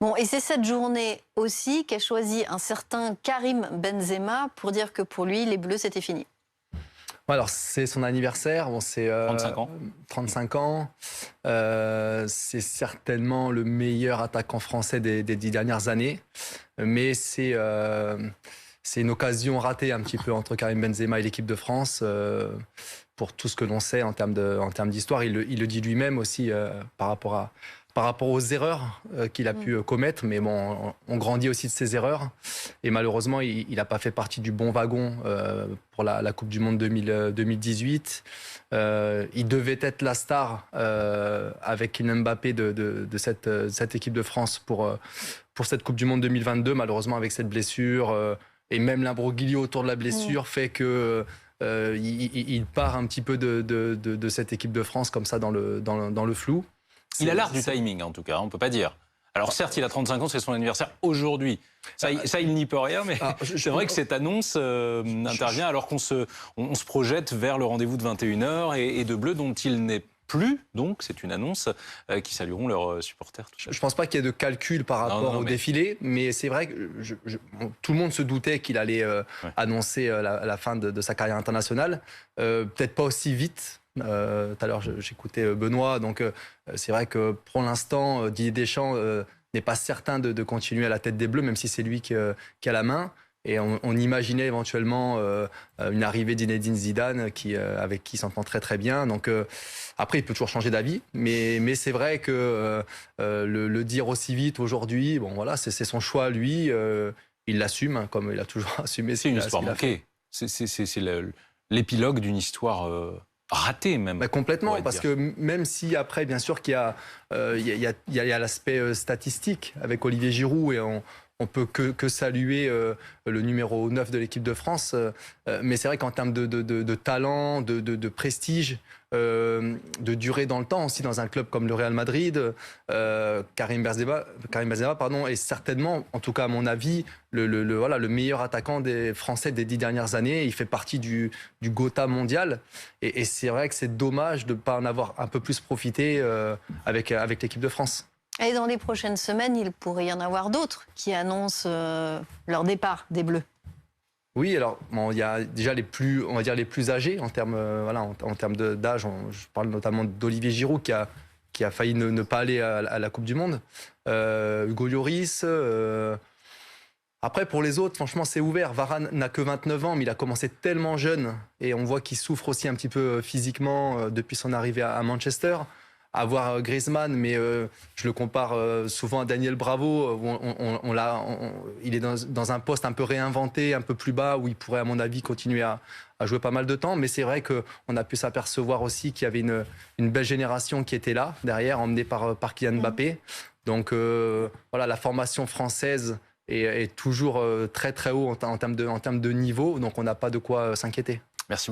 Bon, et c'est cette journée aussi qu'a choisi un certain Karim Benzema pour dire que pour lui, les Bleus, c'était fini. Alors, c'est son anniversaire, bon, c'est 35 ans. 35 ans. C'est certainement le meilleur attaquant français des 10 dernières années. Mais c'est une occasion ratée un petit peu entre Karim Benzema et l'équipe de France. Pour tout ce que l'on sait en termes d'histoire. Il le dit lui-même aussi par rapport aux erreurs qu'il a pu commettre. Mais bon, on grandit aussi de ses erreurs. Et malheureusement, il n'a pas fait partie du bon wagon pour la Coupe du Monde 2018. Il devait être la star avec Kylian Mbappé de cette équipe de France pour cette Coupe du Monde 2022. Malheureusement, avec cette blessure et même l'imbroglio autour de la blessure fait que il part un petit peu de cette équipe de France comme ça dans le flou. Il a l'art du timing, en tout cas, on ne peut pas dire. Alors certes, il a 35 ans, c'est son anniversaire aujourd'hui. Ça, il n'y peut rien, mais c'est vrai que cette annonce intervient alors qu'on se projette vers le rendez-vous de 21h et de Bleu dont il n'est plus. Donc c'est une annonce qui salueront leurs supporters. Je ne pense pas qu'il y ait de calcul par rapport au défilé, mais c'est vrai que tout le monde se doutait qu'il allait annoncer la fin de sa carrière internationale. Peut-être pas aussi vite. Tout à l'heure, j'écoutais Benoît, donc c'est vrai que pour l'instant, Didier Deschamps n'est pas certain de continuer à la tête des Bleus, même si c'est lui qui a la main. Et on imaginait éventuellement une arrivée d'Zinedine Zidane avec qui il s'entend très très bien. Donc après, il peut toujours changer d'avis, mais c'est vrai que le dire aussi vite aujourd'hui, bon voilà, c'est son choix lui. Il l'assume, hein, comme il a toujours assumé. C'est une histoire manquée. C'est l'épilogue d'une histoire ratée même. Bah, complètement, parce que même si après, bien sûr qu'il y a l'aspect statistique avec Olivier Giroud et on peut que saluer le numéro 9 de l'équipe de France. Mais c'est vrai qu'en termes de talent, de prestige, de durée dans le temps, aussi dans un club comme le Real Madrid, Karim Benzema est certainement, en tout cas à mon avis, le meilleur attaquant des Français des 10 dernières années. Il fait partie du Gotha mondial. Et c'est vrai que c'est dommage de ne pas en avoir un peu plus profité avec l'équipe de France. Et dans les prochaines semaines, il pourrait y en avoir d'autres qui annoncent leur départ des Bleus. Oui, alors bon, il y a déjà les plus âgés en termes d'âge. Je parle notamment d'Olivier Giroud qui a failli ne pas aller à la Coupe du Monde. Hugo Lloris. Après, pour les autres, franchement, c'est ouvert. Varane n'a que 29 ans, mais il a commencé tellement jeune. Et on voit qu'il souffre aussi un petit peu physiquement depuis son arrivée à Manchester. À voir Griezmann, mais je le compare souvent à Daniel Bravo. Il est dans un poste un peu réinventé, un peu plus bas, où il pourrait, à mon avis, continuer à jouer pas mal de temps. Mais c'est vrai qu'on a pu s'apercevoir aussi qu'il y avait une belle génération qui était là, derrière, emmenée par Kylian Mbappé. Donc voilà, la formation française est toujours très très haut en termes de niveau, donc on n'a pas de quoi s'inquiéter. Merci beaucoup.